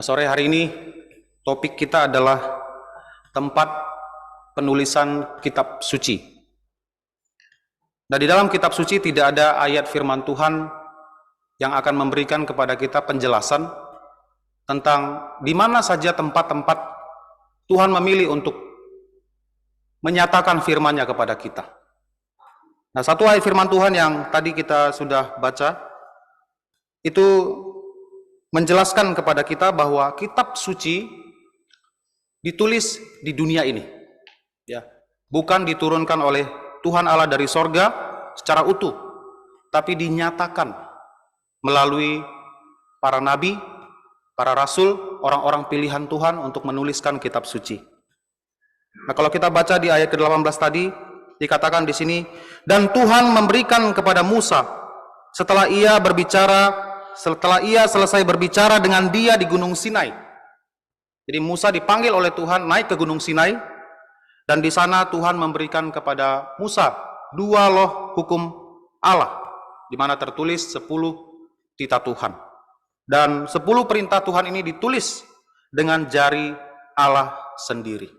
Sore hari ini topik kita adalah tempat penulisan kitab suci. Dan di dalam kitab suci tidak ada ayat firman Tuhan yang akan memberikan kepada kita penjelasan tentang di mana saja tempat-tempat Tuhan memilih untuk menyatakan firman-Nya kepada kita. Nah, satu ayat firman Tuhan yang tadi kita sudah baca itu menjelaskan kepada kita bahwa kitab suci ditulis di dunia ini, ya, bukan diturunkan oleh Tuhan Allah dari sorga secara utuh, tapi dinyatakan melalui para nabi, para rasul, orang-orang pilihan Tuhan untuk menuliskan kitab suci. Nah, kalau kita baca di ayat ke-18 tadi, dikatakan di sini, dan Tuhan memberikan kepada Musa setelah ia selesai berbicara dengan dia di Gunung Sinai. Jadi Musa dipanggil oleh Tuhan naik ke Gunung Sinai, dan di sana Tuhan memberikan kepada Musa 2 loh hukum Allah, di mana tertulis 10 titah Tuhan. Dan 10 perintah Tuhan ini ditulis dengan jari Allah sendiri.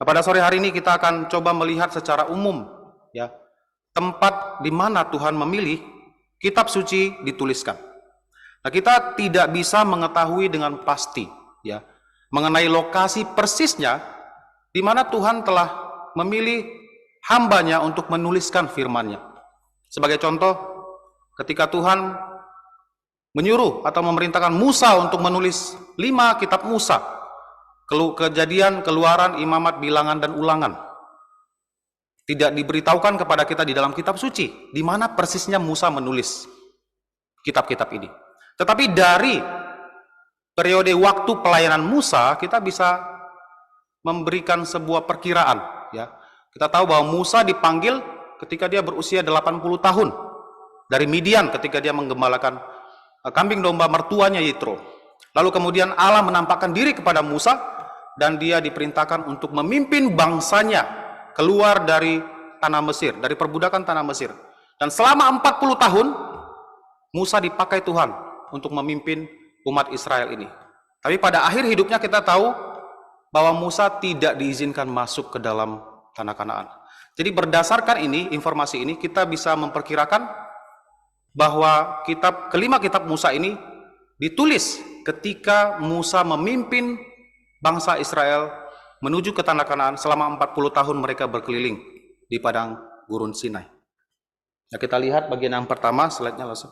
Nah, pada sore hari ini kita akan coba melihat secara umum, ya, tempat di mana Tuhan memilih kitab suci dituliskan. Nah, kita tidak bisa mengetahui dengan pasti, ya, mengenai lokasi persisnya di mana Tuhan telah memilih hamba-Nya untuk menuliskan firman-Nya. Sebagai contoh, ketika Tuhan menyuruh atau memerintahkan Musa untuk menulis 5 kitab Musa, Kejadian, Keluaran, Imamat, Bilangan, dan Ulangan, tidak diberitahukan kepada kita di dalam kitab suci di mana persisnya Musa menulis kitab-kitab ini. Tetapi dari periode waktu pelayanan Musa, kita bisa memberikan sebuah perkiraan, ya. Kita tahu bahwa Musa dipanggil ketika dia berusia 80 tahun dari Midian, ketika dia menggembalakan kambing domba mertuanya Yitro. Lalu kemudian Allah menampakkan diri kepada Musa dan dia diperintahkan untuk memimpin bangsanya keluar dari tanah Mesir, dari perbudakan tanah Mesir. Dan selama 40 tahun Musa dipakai Tuhan untuk memimpin umat Israel ini. Tapi pada akhir hidupnya kita tahu bahwa Musa tidak diizinkan masuk ke dalam tanah Kanaan. Jadi berdasarkan ini, informasi ini, kita bisa memperkirakan bahwa kelima kitab Musa ini ditulis ketika Musa memimpin bangsa Israel menuju ke tanah Kanaan selama 40 tahun mereka berkeliling di padang gurun Sinai. Nah, kita lihat bagian yang pertama, slide-nya langsung.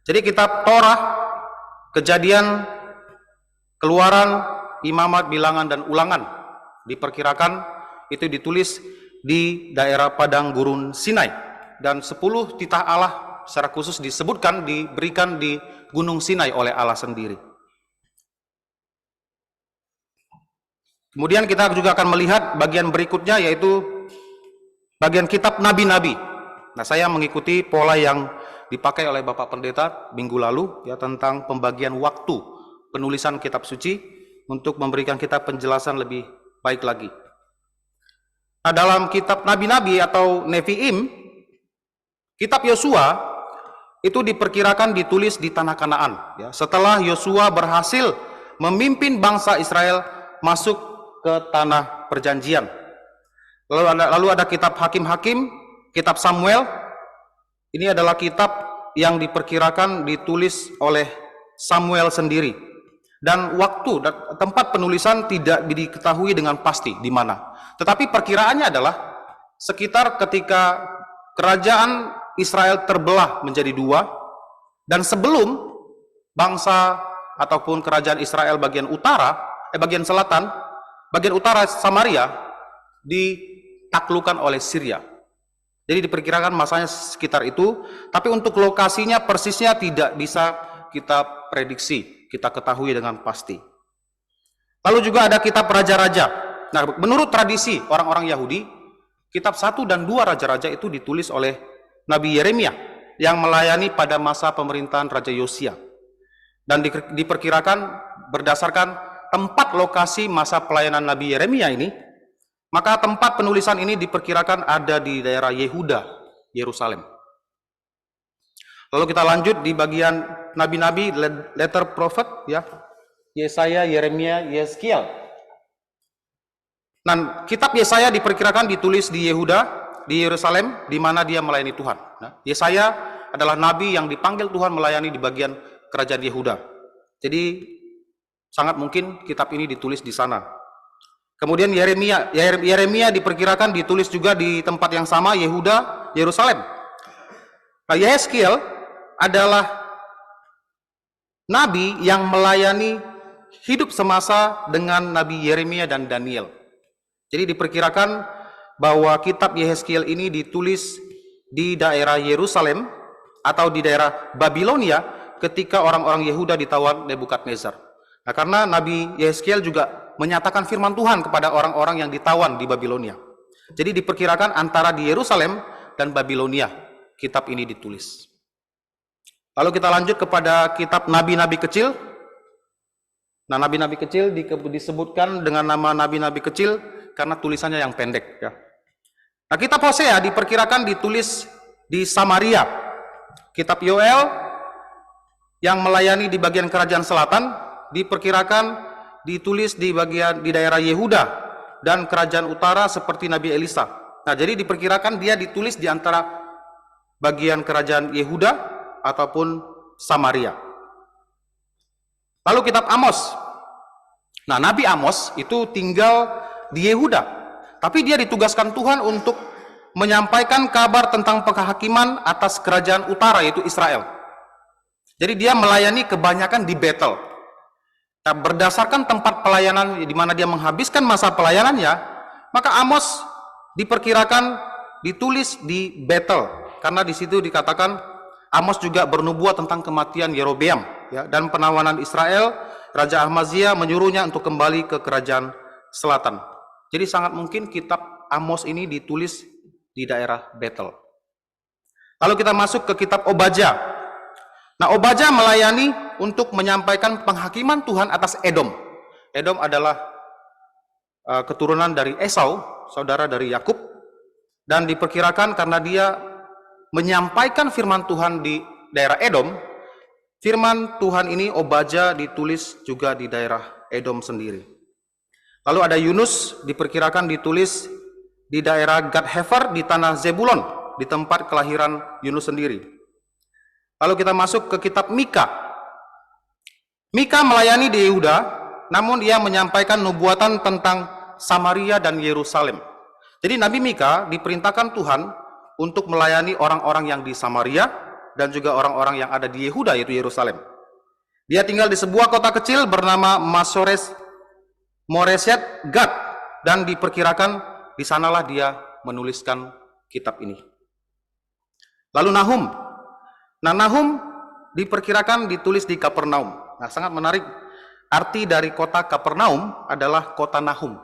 Jadi kitab Torah, Kejadian, Keluaran, Imamat, Bilangan, dan Ulangan diperkirakan itu ditulis di daerah padang gurun Sinai, dan 10 titah Allah secara khusus disebutkan diberikan di Gunung Sinai oleh Allah sendiri. Kemudian kita juga akan melihat bagian berikutnya, yaitu bagian kitab nabi-nabi. Nah, saya mengikuti pola yang dipakai oleh Bapak Pendeta minggu lalu, ya, tentang pembagian waktu penulisan kitab suci untuk memberikan kita penjelasan lebih baik lagi. Nah, dalam kitab nabi-nabi atau Nevi'im, kitab Yosua itu diperkirakan ditulis di tanah Kanaan, ya, setelah Yosua berhasil memimpin bangsa Israel masuk ke tanah perjanjian. Lalu ada kitab Hakim-Hakim, kitab Samuel. Ini adalah kitab yang diperkirakan ditulis oleh Samuel sendiri. Dan waktu dan tempat penulisan tidak diketahui dengan pasti di mana. Tetapi perkiraannya adalah sekitar ketika kerajaan Israel terbelah menjadi 2, dan sebelum bangsa ataupun kerajaan Israel bagian selatan, bagian utara Samaria ditaklukkan oleh Syria. Jadi diperkirakan masanya sekitar itu, tapi untuk lokasinya persisnya tidak bisa kita prediksi, kita ketahui dengan pasti. Lalu juga ada kitab raja-raja. Nah, menurut tradisi orang-orang Yahudi, kitab 1 dan 2 raja-raja itu ditulis oleh Nabi Yeremia yang melayani pada masa pemerintahan Raja Yosia. Dan diperkirakan berdasarkan tempat lokasi masa pelayanan Nabi Yeremia ini, Maka tempat penulisan ini diperkirakan ada di daerah Yehuda, Yerusalem. Lalu kita lanjut di bagian nabi-nabi, letter prophet, ya, Yesaya, Yeremia, Yeskiel. Nah, kitab Yesaya diperkirakan ditulis di Yehuda, di Yerusalem, di mana dia melayani Tuhan. Nah, Yesaya adalah nabi yang dipanggil Tuhan melayani di bagian kerajaan Yehuda. Jadi sangat mungkin kitab ini ditulis di sana. Kemudian Yeremia diperkirakan ditulis juga di tempat yang sama, Yehuda, Yerusalem. Nah, Yeskiel adalah nabi yang melayani hidup semasa dengan Nabi Yeremia dan Daniel. Jadi diperkirakan bahwa kitab Yeskiel ini ditulis di daerah Yerusalem atau di daerah Babilonia ketika orang-orang Yehuda ditawan Nebukadnezar. Nah, karena Nabi Yeskiel juga menyatakan firman Tuhan kepada orang-orang yang ditawan di Babilonia. Jadi diperkirakan antara di Yerusalem dan Babilonia kitab ini ditulis. Lalu kita lanjut kepada kitab nabi-nabi kecil. Nah, nabi-nabi kecil disebutkan dengan nama nabi-nabi kecil karena tulisannya yang pendek, ya. Nah, kitab Hosea diperkirakan ditulis di Samaria. Kitab Yoel yang melayani di bagian kerajaan selatan diperkirakan ditulis di daerah Yehuda dan kerajaan utara seperti Nabi Elisa. Nah, jadi diperkirakan dia ditulis di antara bagian kerajaan Yehuda ataupun Samaria. Lalu kitab Amos. Nah, Nabi Amos itu tinggal di Yehuda, tapi dia ditugaskan Tuhan untuk menyampaikan kabar tentang penghakiman atas kerajaan utara, yaitu Israel. Jadi dia melayani kebanyakan di Betel. Nah, berdasarkan tempat pelayanan di mana dia menghabiskan masa pelayanannya, maka Amos diperkirakan ditulis di Betel, karena di situ dikatakan Amos juga bernubuat tentang kematian Yerobeam, ya, dan penawanan Israel. Raja Ahmazia menyuruhnya untuk kembali ke kerajaan selatan. Jadi sangat mungkin kitab Amos ini ditulis di daerah Betel. Lalu kita masuk ke kitab Obadja. Nah, Obadja melayani untuk menyampaikan penghakiman Tuhan atas Edom. Edom adalah keturunan dari Esau, saudara dari Yakub, dan diperkirakan karena dia menyampaikan firman Tuhan di daerah Edom, firman Tuhan ini Obadja ditulis juga di daerah Edom sendiri. Lalu ada Yunus, diperkirakan ditulis di daerah Gad-Hefer di tanah Zebulon, di tempat kelahiran Yunus sendiri. Lalu kita masuk ke kitab Mika. Mika melayani di Yehuda, namun dia menyampaikan nubuatan tentang Samaria dan Yerusalem. Jadi Nabi Mika diperintahkan Tuhan untuk melayani orang-orang yang di Samaria dan juga orang-orang yang ada di Yehuda, yaitu Yerusalem. Dia tinggal di sebuah kota kecil bernama Moreset Gad, dan diperkirakan di sanalah dia menuliskan kitab ini. Lalu Nahum. Nah, Nahum diperkirakan ditulis di Kapernaum. Nah, sangat menarik. Arti dari kota Kapernaum adalah kota Nahum.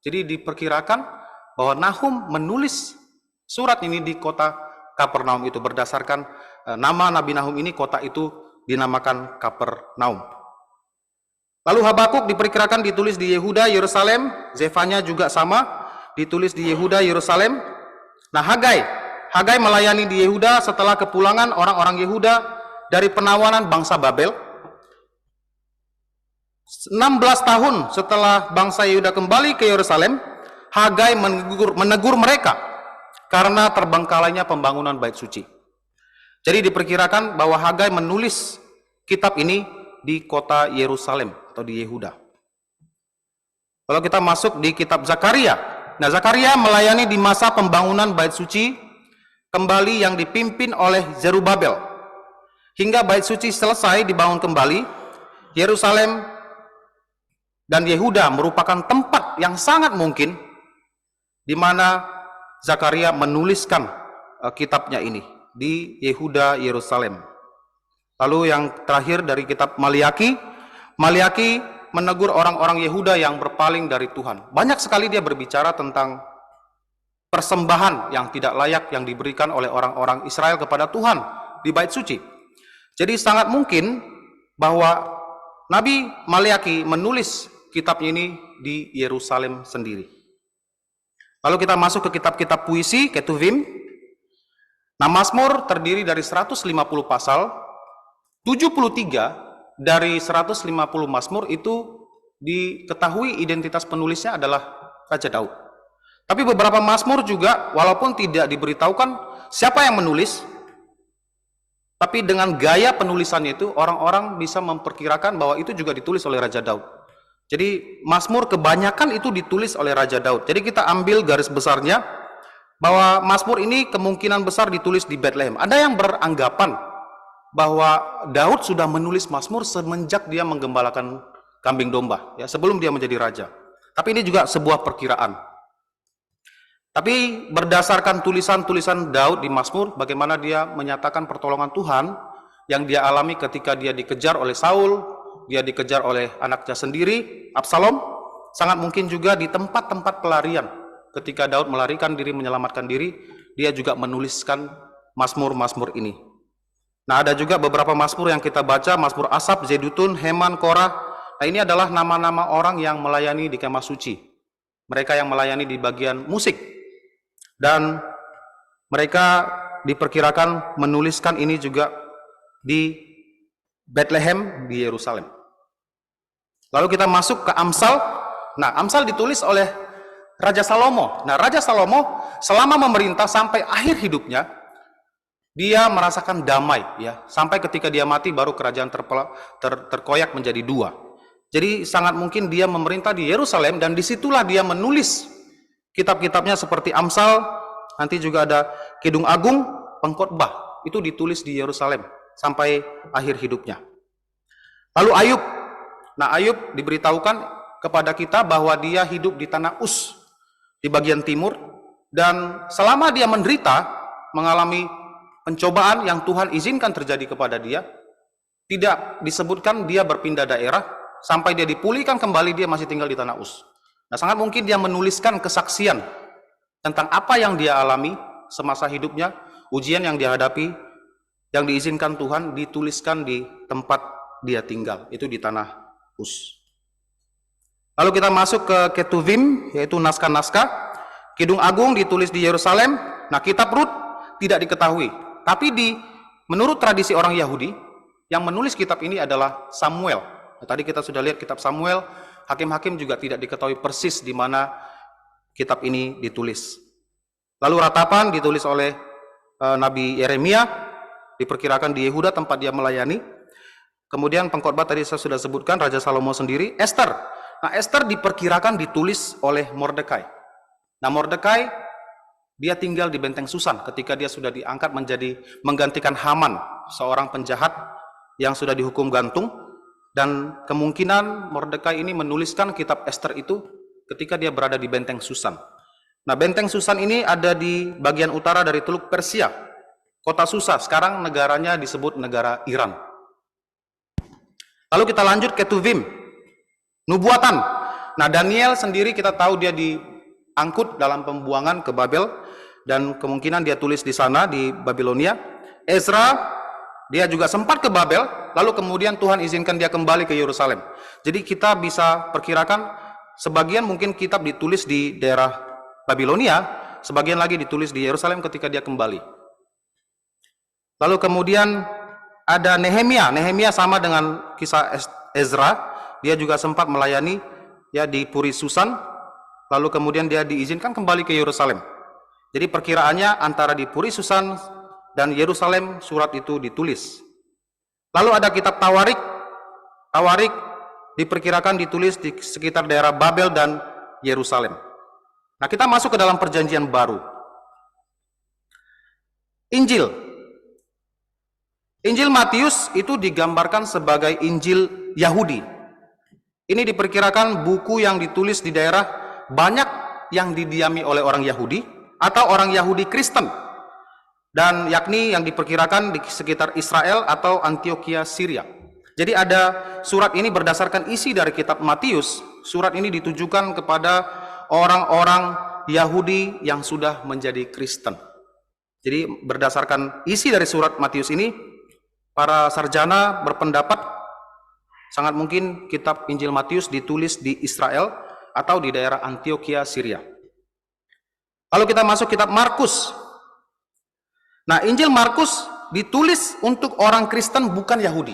Jadi diperkirakan bahwa Nahum menulis surat ini di kota Kapernaum itu berdasarkan nama Nabi Nahum ini, kota itu dinamakan Kapernaum. Lalu Habakuk diperkirakan ditulis di Yehuda, Yerusalem. Zefanya juga sama, ditulis di Yehuda, Yerusalem. Nah, Hagai melayani di Yehuda setelah kepulangan orang-orang Yehuda dari penawanan bangsa Babel. 16 tahun setelah bangsa Yehuda kembali ke Yerusalem, Hagai menegur mereka karena terbengkalainya pembangunan bait suci. Jadi diperkirakan bahwa Hagai menulis kitab ini di kota Yerusalem atau di Yehuda. Kalau kita masuk di kitab Zakaria. Nah, Zakaria melayani di masa pembangunan bait suci kembali yang dipimpin oleh Zerubabel. Hingga bait suci selesai dibangun kembali, Yerusalem dan Yehuda merupakan tempat yang sangat mungkin di mana Zakaria menuliskan kitabnya ini, di Yehuda, Yerusalem. Lalu yang terakhir dari kitab Maliaki menegur orang-orang Yehuda yang berpaling dari Tuhan. Banyak sekali dia berbicara tentang persembahan yang tidak layak yang diberikan oleh orang-orang Israel kepada Tuhan di bait suci. Jadi sangat mungkin bahwa Nabi Maliaki menulis kitabnya ini di Yerusalem sendiri. Lalu kita masuk ke kitab-kitab puisi, Ketuvim. Nah, Mazmur terdiri dari 150 pasal, 73 dari 150 Mazmur itu diketahui identitas penulisnya adalah Raja Daud. Tapi beberapa Mazmur juga, walaupun tidak diberitahukan siapa yang menulis, tapi dengan gaya penulisannya itu, orang-orang bisa memperkirakan bahwa itu juga ditulis oleh Raja Daud. Jadi Mazmur kebanyakan itu ditulis oleh Raja Daud. Jadi kita ambil garis besarnya bahwa Mazmur ini kemungkinan besar ditulis di Bethlehem. Ada yang beranggapan bahwa Daud sudah menulis Mazmur semenjak dia menggembalakan kambing domba, ya, sebelum dia menjadi raja. Tapi ini juga sebuah perkiraan. Tapi berdasarkan tulisan-tulisan Daud di Mazmur, bagaimana dia menyatakan pertolongan Tuhan yang dia alami ketika dia dikejar oleh Saul, dia dikejar oleh anaknya sendiri, Absalom, sangat mungkin juga di tempat-tempat pelarian. Ketika Daud melarikan diri, menyelamatkan diri, dia juga menuliskan Mazmur-Mazmur ini. Nah, ada juga beberapa Mazmur yang kita baca, Mazmur Asaf, Zedutun, Heman, Korah. Nah, ini adalah nama-nama orang yang melayani di kemah suci. Mereka yang melayani di bagian musik. Dan mereka diperkirakan menuliskan ini juga di Bethlehem di Yerusalem. Lalu kita masuk ke Amsal. Nah, Amsal ditulis oleh Raja Salomo. Nah, Raja Salomo selama memerintah sampai akhir hidupnya, dia merasakan damai, ya, sampai ketika dia mati baru kerajaan terkoyak menjadi dua. Jadi sangat mungkin dia memerintah di Yerusalem, dan disitulah dia menulis kitab-kitabnya seperti Amsal. Nanti juga ada Kidung Agung, Pengkhotbah, itu ditulis di Yerusalem sampai akhir hidupnya. Lalu Ayub. Nah, Ayub diberitahukan kepada kita bahwa dia hidup di tanah Uz, di bagian timur, dan selama dia menderita, mengalami pencobaan yang Tuhan izinkan terjadi kepada dia, tidak disebutkan dia berpindah daerah, sampai dia dipulihkan kembali, dia masih tinggal di tanah Uz. Nah, sangat mungkin dia menuliskan kesaksian tentang apa yang dia alami semasa hidupnya, ujian yang dia hadapi, yang diizinkan Tuhan dituliskan di tempat dia tinggal, itu di tanah Uz. Lalu kita masuk ke Ketuvim, yaitu naskah-naskah. Kidung Agung ditulis di Yerusalem. Nah, kitab Rut tidak diketahui. Tapi menurut tradisi orang Yahudi, yang menulis kitab ini adalah Samuel. Nah, tadi kita sudah lihat kitab Samuel, hakim-hakim juga tidak diketahui persis di mana kitab ini ditulis. Lalu Ratapan ditulis oleh Nabi Yeremia, diperkirakan di Yehuda tempat dia melayani. Kemudian Pengkhotbah tadi saya sudah sebutkan, Raja Salomo sendiri. Esther. Nah, Esther diperkirakan ditulis oleh Mordekai. Nah, Mordekai dia tinggal di benteng Susan ketika dia sudah diangkat menggantikan Haman, seorang penjahat yang sudah dihukum gantung. Dan kemungkinan Mordekai ini menuliskan kitab Esther itu ketika dia berada di benteng Susan. Nah, benteng Susan ini ada di bagian utara dari Teluk Persia. Kota Susa, sekarang negaranya disebut negara Iran. Lalu kita lanjut ke Ketuvim, nubuatan. Nah, Daniel sendiri kita tahu dia diangkut dalam pembuangan ke Babel, dan kemungkinan dia tulis di sana, di Babilonia. Ezra, dia juga sempat ke Babel, lalu kemudian Tuhan izinkan dia kembali ke Yerusalem. Jadi kita bisa perkirakan sebagian mungkin kitab ditulis di daerah Babilonia, sebagian lagi ditulis di Yerusalem ketika dia kembali. Lalu kemudian ada Nehemia. Nehemia sama dengan kisah Ezra, dia juga sempat melayani, ya, di Puri Susan, lalu kemudian dia diizinkan kembali ke Yerusalem. Jadi perkiraannya antara di Puri Susan dan Yerusalem surat itu ditulis. Lalu ada kitab Tawarik. Tawarik diperkirakan ditulis di sekitar daerah Babel dan Yerusalem. Nah, kita masuk ke dalam perjanjian baru. Injil. Injil Matius itu digambarkan sebagai Injil Yahudi. Ini diperkirakan buku yang ditulis di daerah banyak yang didiami oleh orang Yahudi atau orang Yahudi Kristen, dan yakni yang diperkirakan di sekitar Israel atau Antioquia, Syria. Jadi ada surat ini berdasarkan isi dari kitab Matius. Surat ini ditujukan kepada orang-orang Yahudi yang sudah menjadi Kristen. Jadi berdasarkan isi dari surat Matius ini, para sarjana berpendapat sangat mungkin kitab Injil Matius ditulis di Israel atau di daerah Antioquia, Syria. Lalu kita masuk kitab Markus. Nah, Injil Markus ditulis untuk orang Kristen bukan Yahudi.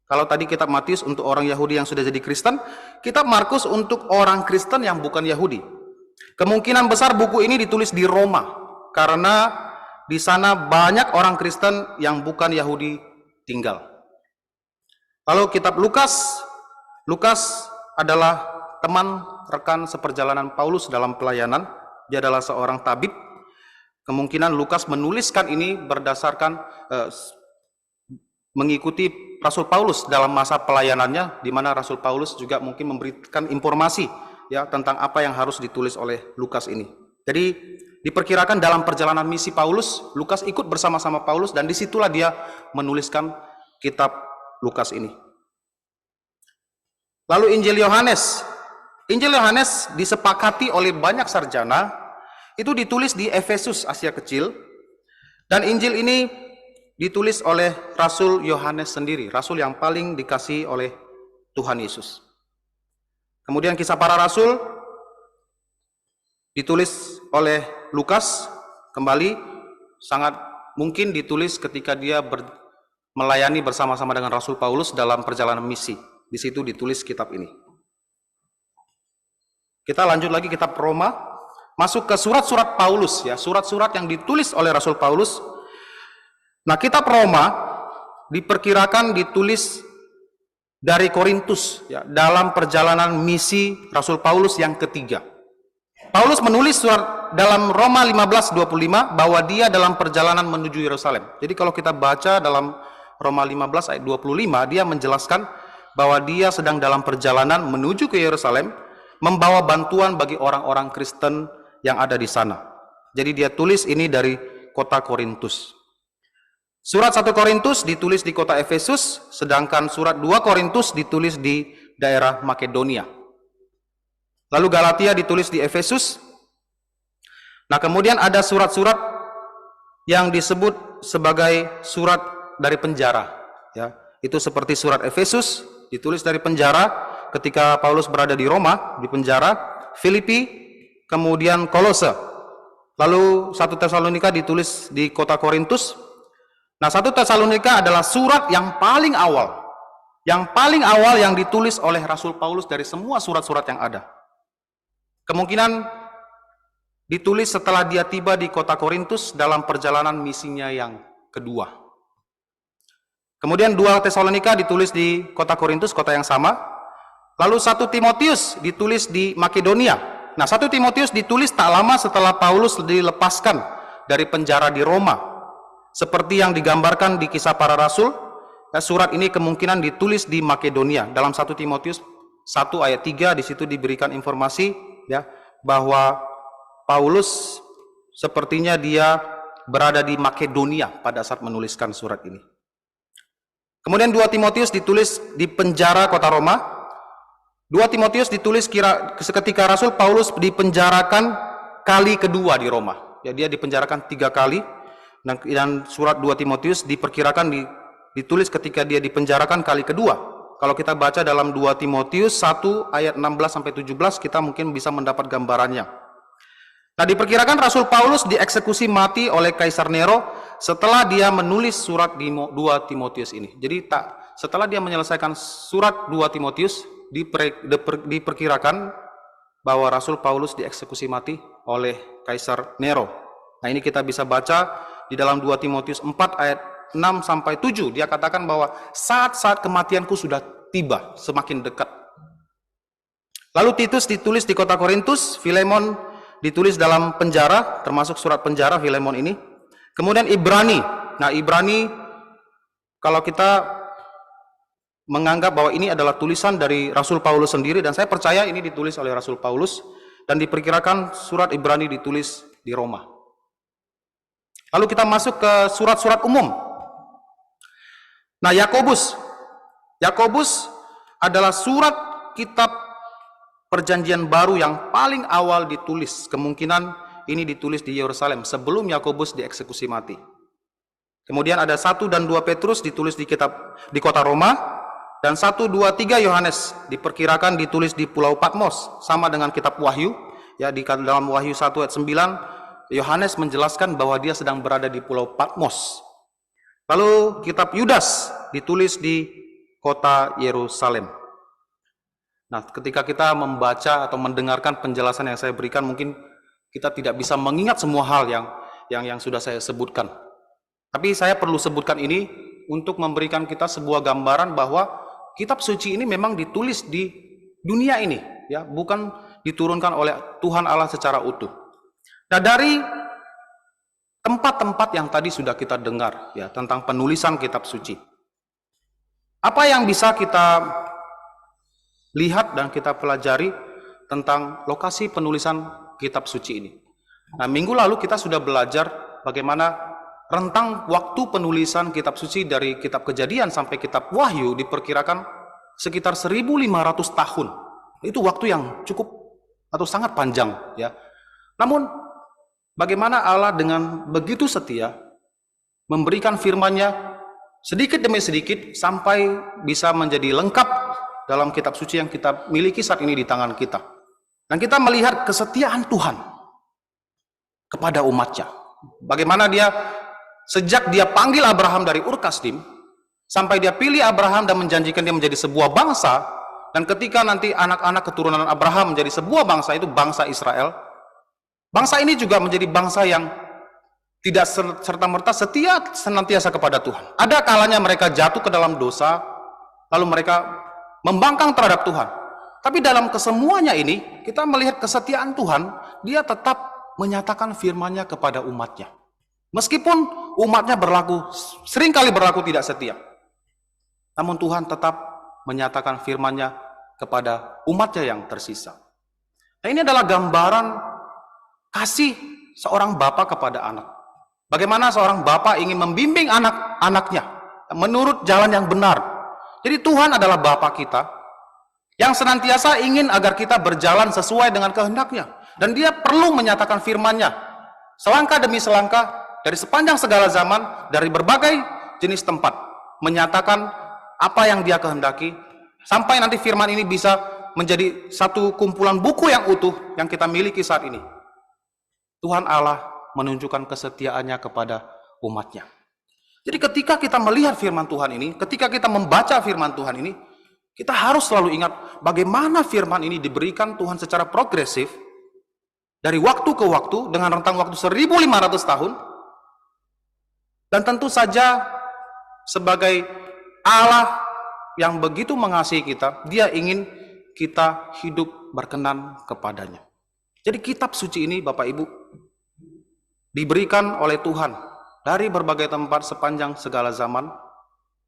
Kalau tadi kitab Matius untuk orang Yahudi yang sudah jadi Kristen, kitab Markus untuk orang Kristen yang bukan Yahudi. Kemungkinan besar buku ini ditulis di Roma, karena di sana banyak orang Kristen yang bukan Yahudi tinggal. Lalu kitab Lukas. Lukas adalah teman rekan seperjalanan Paulus dalam pelayanan. Dia adalah seorang tabib. Kemungkinan Lukas menuliskan ini berdasarkan mengikuti Rasul Paulus dalam masa pelayanannya, di mana Rasul Paulus juga mungkin memberikan informasi ya tentang apa yang harus ditulis oleh Lukas ini. Jadi diperkirakan dalam perjalanan misi Paulus, Lukas ikut bersama-sama Paulus, dan disitulah dia menuliskan kitab Lukas ini. Lalu Injil Yohanes. Injil Yohanes disepakati oleh banyak sarjana. Itu ditulis di Efesus, Asia Kecil, dan Injil ini ditulis oleh Rasul Yohanes sendiri, rasul yang paling dikasihi oleh Tuhan Yesus. Kemudian Kisah Para Rasul ditulis oleh Lukas, kembali sangat mungkin ditulis ketika dia melayani bersama-sama dengan Rasul Paulus dalam perjalanan misi. Di situ ditulis kitab ini. Kita lanjut lagi kitab Roma. Masuk ke surat-surat Paulus ya, surat-surat yang ditulis oleh Rasul Paulus. Nah, kitab Roma diperkirakan ditulis dari Korintus ya, dalam perjalanan misi Rasul Paulus yang ketiga. Paulus menulis surat dalam Roma 15:25 bahwa dia dalam perjalanan menuju Yerusalem. Jadi kalau kita baca dalam Roma 15 ayat 25, dia menjelaskan bahwa dia sedang dalam perjalanan menuju ke Yerusalem, membawa bantuan bagi orang-orang Kristen yang ada di sana. Jadi dia tulis ini dari kota Korintus. Surat 1 Korintus ditulis di kota Efesus, sedangkan surat 2 Korintus ditulis di daerah Makedonia. Lalu Galatia ditulis di Efesus. Nah, kemudian ada surat-surat yang disebut sebagai surat dari penjara. Ya, itu seperti surat Efesus ditulis dari penjara ketika Paulus berada di Roma, di penjara. Filipi, kemudian Kolose. Lalu 1 Tesalonika ditulis di kota Korintus. Nah, 1 Tesalonika adalah surat yang paling awal. Yang paling awal yang ditulis oleh Rasul Paulus dari semua surat-surat yang ada. Kemungkinan ditulis setelah dia tiba di kota Korintus dalam perjalanan misinya yang kedua. Kemudian 2 Tesalonika ditulis di kota Korintus, kota yang sama. Lalu 1 Timotius ditulis di Makedonia. Nah, 1 Timotius ditulis tak lama setelah Paulus dilepaskan dari penjara di Roma. Seperti yang digambarkan di Kisah Para Rasul, surat ini kemungkinan ditulis di Makedonia. Dalam 1 Timotius 1 ayat 3 di situ diberikan informasi ya bahwa Paulus sepertinya dia berada di Makedonia pada saat menuliskan surat ini. Kemudian 2 Timotius ditulis di penjara kota Roma. 2 Timotius ditulis ketika Rasul Paulus dipenjarakan kali kedua di Roma. Ya, dia dipenjarakan 3 kali. Dan surat 2 Timotius diperkirakan ditulis ketika dia dipenjarakan kali kedua. Kalau kita baca dalam 2 Timotius 1 ayat 16-17, kita mungkin bisa mendapat gambarannya. Nah, diperkirakan Rasul Paulus dieksekusi mati oleh Kaisar Nero setelah dia menulis surat 2 Timotius ini. Jadi setelah dia menyelesaikan surat 2 Timotius, diperkirakan bahwa Rasul Paulus dieksekusi mati oleh Kaisar Nero. Nah, ini kita bisa baca di dalam 2 Timotius 4 ayat 6-7. Dia katakan bahwa saat-saat kematianku sudah tiba, semakin dekat. Lalu Titus ditulis di kota Korintus, Filemon ditulis dalam penjara, termasuk surat penjara Filemon ini. Kemudian Ibrani. Nah, Ibrani kalau kita menganggap bahwa ini adalah tulisan dari Rasul Paulus sendiri, dan saya percaya ini ditulis oleh Rasul Paulus, dan diperkirakan surat Ibrani ditulis di Roma. Lalu kita masuk ke surat-surat umum. Nah, Yakobus adalah surat kitab perjanjian baru yang paling awal ditulis. Kemungkinan ini ditulis di Yerusalem sebelum Yakobus dieksekusi mati. Kemudian ada 1 dan 2 Petrus ditulis di kota Roma. Dan 1, 2, 3 Yohanes diperkirakan ditulis di Pulau Patmos, sama dengan kitab Wahyu. Ya, di dalam Wahyu 1 ayat 9 Yohanes menjelaskan bahwa dia sedang berada di Pulau Patmos. Lalu kitab Yudas ditulis di kota Yerusalem. Nah, ketika kita membaca atau mendengarkan penjelasan yang saya berikan, mungkin kita tidak bisa mengingat semua hal yang sudah saya sebutkan. Tapi saya perlu sebutkan ini untuk memberikan kita sebuah gambaran bahwa kitab suci ini memang ditulis di dunia ini, ya, bukan diturunkan oleh Tuhan Allah secara utuh. Nah, dari tempat-tempat yang tadi sudah kita dengar, ya, tentang penulisan kitab suci, apa yang bisa kita lihat dan kita pelajari tentang lokasi penulisan kitab suci ini? Nah, minggu lalu kita sudah belajar bagaimana rentang waktu penulisan kitab suci dari kitab Kejadian sampai kitab Wahyu diperkirakan sekitar 1500 tahun. Itu waktu yang cukup atau sangat panjang, ya. Namun bagaimana Allah dengan begitu setia memberikan firman-Nya sedikit demi sedikit sampai bisa menjadi lengkap dalam kitab suci yang kita miliki saat ini di tangan kita. Dan kita melihat kesetiaan Tuhan kepada umatnya. Bagaimana dia, sejak dia panggil Abraham dari Ur Kasdim, sampai dia pilih Abraham dan menjanjikan dia menjadi sebuah bangsa, dan ketika nanti anak-anak keturunan Abraham menjadi sebuah bangsa, itu bangsa Israel. Bangsa ini juga menjadi bangsa yang tidak serta-merta setia senantiasa kepada Tuhan. Ada kalanya mereka jatuh ke dalam dosa, lalu mereka membangkang terhadap Tuhan. Tapi dalam kesemuanya ini, kita melihat kesetiaan Tuhan, dia tetap menyatakan firman-Nya kepada umatnya. Meskipun umatnya seringkali berlaku tidak setia, namun Tuhan tetap menyatakan firman-Nya kepada umatnya yang tersisa. Nah, ini adalah gambaran kasih seorang bapa kepada anak. Bagaimana seorang bapa ingin membimbing anak-anaknya menurut jalan yang benar. Jadi Tuhan adalah Bapa kita yang senantiasa ingin agar kita berjalan sesuai dengan kehendak-Nya. Dan Dia perlu menyatakan firman-Nya selangkah demi selangkah dari sepanjang segala zaman, dari berbagai jenis tempat, menyatakan apa yang Dia kehendaki, sampai nanti firman ini bisa menjadi satu kumpulan buku yang utuh yang kita miliki saat ini. Tuhan Allah menunjukkan kesetiaannya kepada umat-Nya. Jadi ketika kita melihat firman Tuhan ini, ketika kita membaca firman Tuhan ini, kita harus selalu ingat bagaimana firman ini diberikan Tuhan secara progresif dari waktu ke waktu dengan rentang waktu 1500 tahun. Dan tentu saja sebagai Allah yang begitu mengasihi kita, Dia ingin kita hidup berkenan kepadanya. Jadi kitab suci ini, Bapak Ibu, diberikan oleh Tuhan dari berbagai tempat sepanjang segala zaman,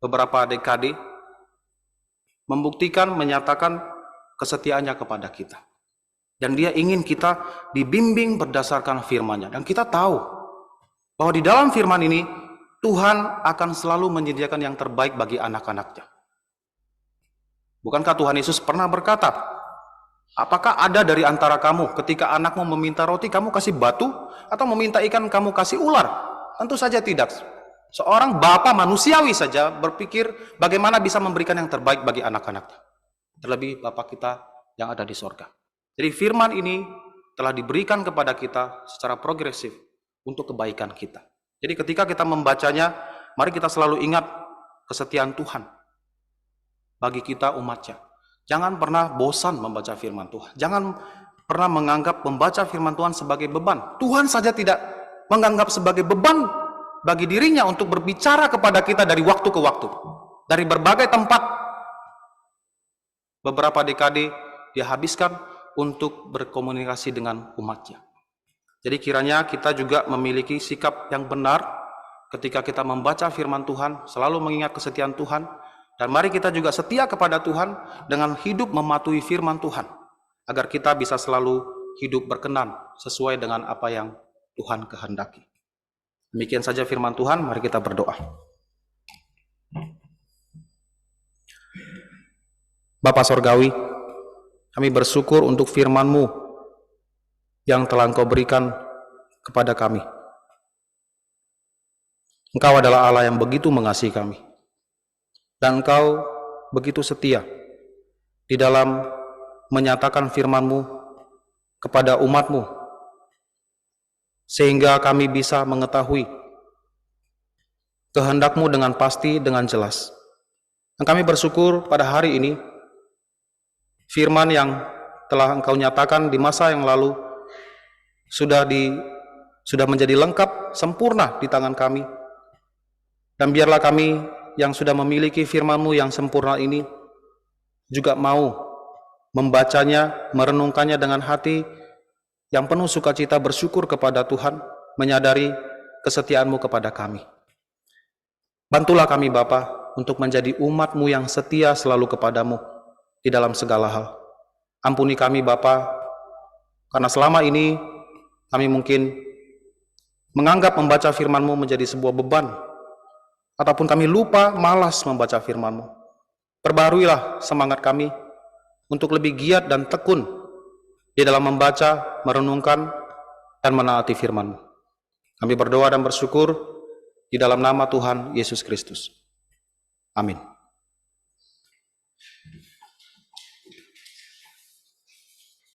beberapa dekade, membuktikan, menyatakan kesetiaannya kepada kita. Dan Dia ingin kita dibimbing berdasarkan firman-Nya. Dan kita tahu bahwa di dalam firman ini, Tuhan akan selalu menyediakan yang terbaik bagi anak-anak-Nya. Bukankah Tuhan Yesus pernah berkata, apakah ada dari antara kamu ketika anakmu meminta roti, kamu kasih batu, atau meminta ikan, kamu kasih ular? Tentu saja tidak. Seorang bapa manusiawi saja berpikir bagaimana bisa memberikan yang terbaik bagi anak-anaknya. Terlebih Bapa kita yang ada di sorga. Jadi firman ini telah diberikan kepada kita secara progresif untuk kebaikan kita. Jadi ketika kita membacanya, mari kita selalu ingat kesetiaan Tuhan bagi kita umatnya. Jangan pernah bosan membaca firman Tuhan. Jangan pernah menganggap membaca firman Tuhan sebagai beban. Tuhan saja tidak menganggap sebagai beban bagi dirinya untuk berbicara kepada kita dari waktu ke waktu. Dari berbagai tempat, beberapa dekade Dia habiskan untuk berkomunikasi dengan umatnya. Jadi kiranya kita juga memiliki sikap yang benar ketika kita membaca firman Tuhan, selalu mengingat kesetiaan Tuhan, dan mari kita juga setia kepada Tuhan dengan hidup mematuhi firman Tuhan, agar kita bisa selalu hidup berkenan sesuai dengan apa yang Tuhan kehendaki. Demikian saja firman Tuhan, mari kita berdoa. Bapa Sorgawi, kami bersyukur untuk firman-Mu yang telah Engkau berikan kepada kami. Engkau adalah Allah yang begitu mengasihi kami. Dan Engkau begitu setia di dalam menyatakan firman-Mu kepada umat-Mu sehingga kami bisa mengetahui kehendak-Mu dengan pasti, dengan jelas. Dan kami bersyukur pada hari ini, firman yang telah Engkau nyatakan di masa yang lalu sudah menjadi lengkap, sempurna di tangan kami. Dan biarlah kami yang sudah memiliki firman-Mu yang sempurna ini juga mau membacanya, merenungkannya dengan hati yang penuh sukacita, bersyukur kepada Tuhan, menyadari kesetiaan-Mu kepada kami. Bantulah kami Bapa untuk menjadi umat-Mu yang setia selalu kepadamu di dalam segala hal. Ampuni kami Bapa, karena selama ini kami mungkin menganggap membaca firman-Mu menjadi sebuah beban, ataupun kami lupa, malas membaca firman-Mu. Perbaharuilah semangat kami untuk lebih giat dan tekun di dalam membaca, merenungkan, dan menaati firman-Mu. Kami berdoa dan bersyukur di dalam nama Tuhan Yesus Kristus. Amin.